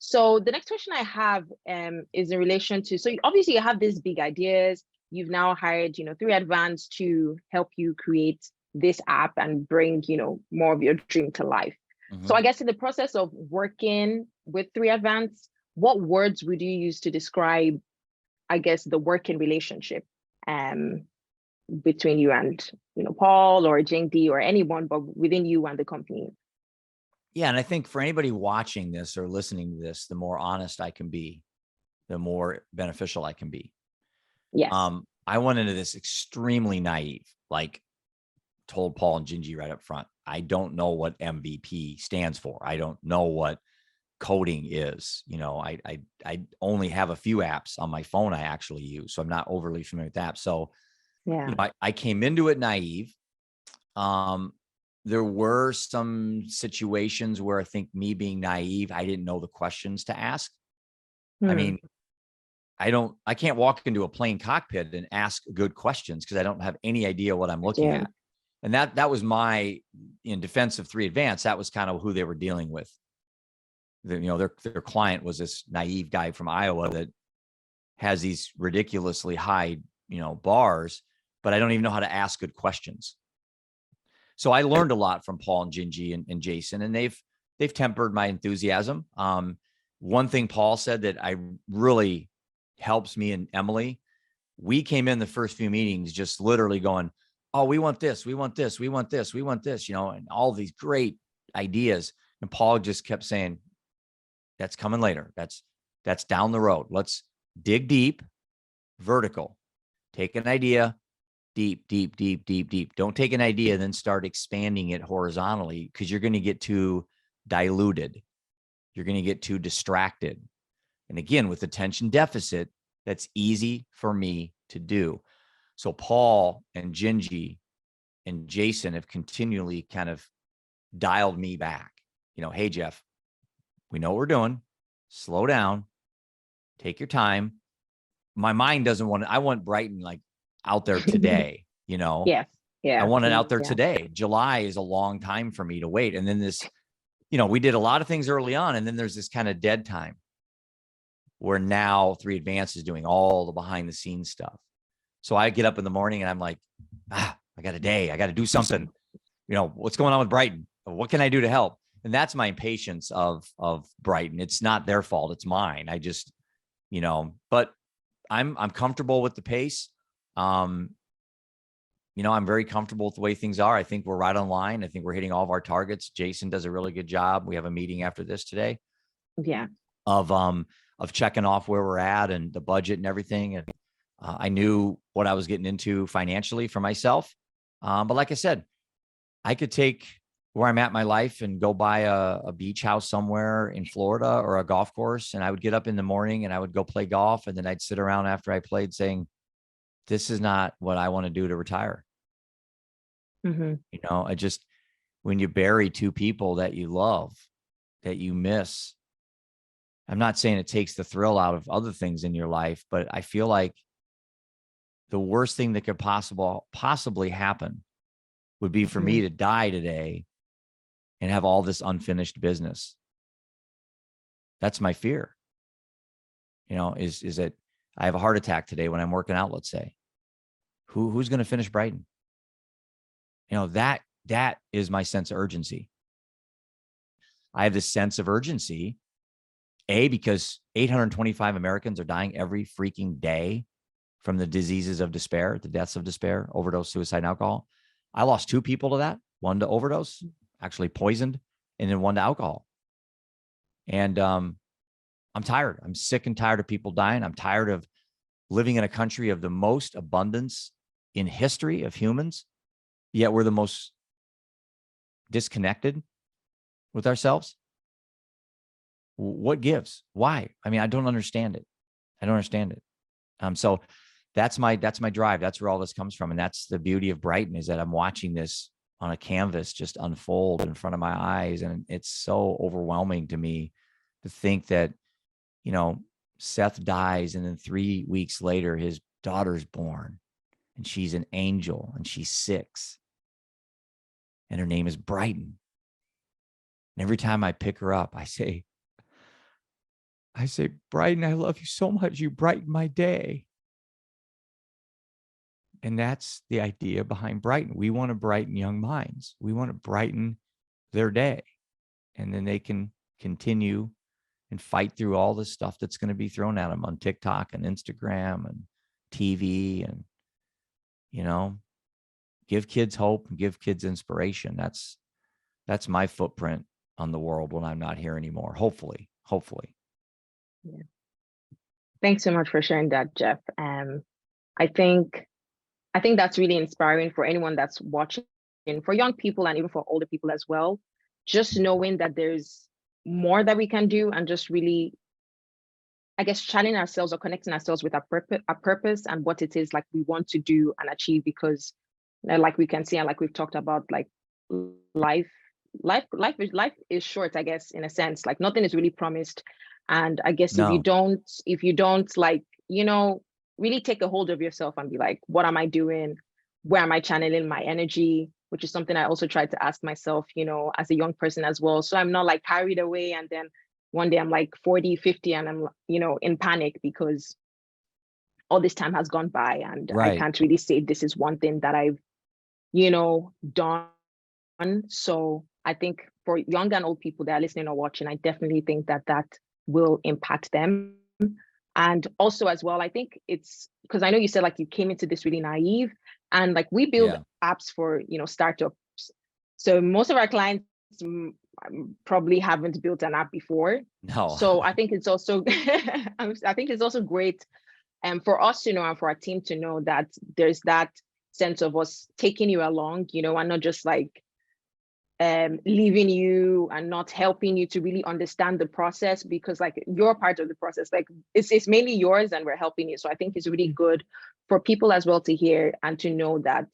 So the next question I have is in relation to, so obviously you have these big ideas. You've now hired, 3Advance to help you create this app and bring, more of your dream to life. So I guess in the process of working with 3Advance, what words would you use to describe, I guess, the working relationship between you and, Paul or Jingy or anyone, but within you and the company? Yeah. And I think for anybody watching this or listening to this, the more honest I can be, the more beneficial I can be. Yes. I went into this extremely naive, like told Paul and Jingy right up front, I don't know what MVP stands for. I don't know what coding is. I only have a few apps on my phone I actually use, so I'm not overly familiar with that. So, yeah, I came into it naive. There were some situations where I think me being naive, I didn't know the questions to ask. I mean, I can't walk into a plane cockpit and ask good questions because I don't have any idea what I'm looking at. And that was in defense of 3Advance, that was kind of who they were dealing with. Their client was this naive guy from Iowa that has these ridiculously high, bars, but I don't even know how to ask good questions. So I learned a lot from Paul and Jingy and Jason, and they've tempered my enthusiasm. One thing Paul said that I really helps me and Emily, we came in the first few meetings just literally going, oh, we want this, we want this, we want this, we want this, and all these great ideas. And Paul just kept saying, that's coming later. That's down the road. Let's dig deep, vertical. Take an idea, deep, deep, deep, deep, deep. Don't take an idea and then start expanding it horizontally because you're going to get too diluted. You're going to get too distracted. And again, with attention deficit, that's easy for me to do. So Paul and Jingy and Jason have continually kind of dialed me back. Hey, Jeff, we know what we're doing. Slow down. Take your time. My mind doesn't want I want Brightn like out there today, Yes. Yeah. I want it out there today. July is a long time for me to wait. And then this, we did a lot of things early on. And then there's this kind of dead time where now 3Advance is doing all the behind the scenes stuff. So I get up in the morning and I'm like, I got a day. I got to do something. What's going on with Brightn? What can I do to help? And that's my impatience of Brightn. It's not their fault. It's mine. I just, but I'm comfortable with the pace. I'm very comfortable with the way things are. I think we're right on line. I think we're hitting all of our targets. Jason does a really good job. We have a meeting after this today. Yeah. Of checking off where we're at and the budget and everything. And I knew what I was getting into financially for myself. But like I said, I could take where I'm at in my life and go buy a beach house somewhere in Florida or a golf course. And I would get up in the morning and I would go play golf. And then I'd sit around after I played saying, this is not what I want to do to retire. I just, when you bury two people that you love, that you miss, I'm not saying it takes the thrill out of other things in your life, but I feel like the worst thing that could possibly happen would be for me to die today and have all this unfinished business. That's my fear. Is that I have a heart attack today when I'm working out, let's say. Who's going to finish Brightn? That is my sense of urgency. I have this sense of urgency, because 825 Americans are dying every freaking day from the diseases of despair, the deaths of despair, overdose, suicide, and alcohol. I lost 2 people to that, one to overdose, actually poisoned, and then one to alcohol. And I'm tired. I'm sick and tired of people dying. I'm tired of living in a country of the most abundance in history of humans, yet we're the most disconnected with ourselves. What gives? Why? I mean, I don't understand it. I don't understand it. So that's my drive. That's where all this comes from. And that's the beauty of Brightn, is that I'm watching this on a canvas just unfold in front of my eyes. And it's so overwhelming to me to think that, Seth dies and then 3 weeks later, his daughter's born and she's an angel and she's 6 and her name is Brightn. And every time I pick her up, I say, I say, Brightn, I love you so much. You brighten my day. And that's the idea behind Brightn. We want to brighten young minds. We want to brighten their day. And then they can continue and fight through all the stuff that's going to be thrown at them on TikTok and Instagram and TV, and, you know, give kids hope and give kids inspiration. That's my footprint on the world when I'm not here anymore. Hopefully. Yeah. Thanks so much for sharing that, Jeff. I think that's really inspiring for anyone that's watching, for young people and even for older people as well. Just knowing that there's more that we can do, and just really, I guess, challenging ourselves or connecting ourselves with our purpose and what it is like we want to do and achieve. Because like we can see, and like we've talked about, like life is short, I guess, in a sense. Like nothing is really promised. And I guess if you don't like, really take a hold of yourself and be like, what am I doing? Where am I channeling my energy? Which is something I also tried to ask myself, as a young person as well. So I'm not like carried away, and then one day I'm like 40, 50, and I'm, in panic because all this time has gone by, and I can't really say this is one thing that I've, done. So I think for young and old people that are listening or watching, I definitely think that will impact them. And also as well, I think it's because I know you said like you came into this really naive, and like we build apps for, startups. So most of our clients probably haven't built an app before. No. So I think it's also, I think it's also great for us to know, and for our team to know, that there's that sense of us taking you along, and not just like leaving you and not helping you to really understand the process, because like you're part of the process. Like it's mainly yours and we're helping you. So I think it's really good for people as well to hear and to know that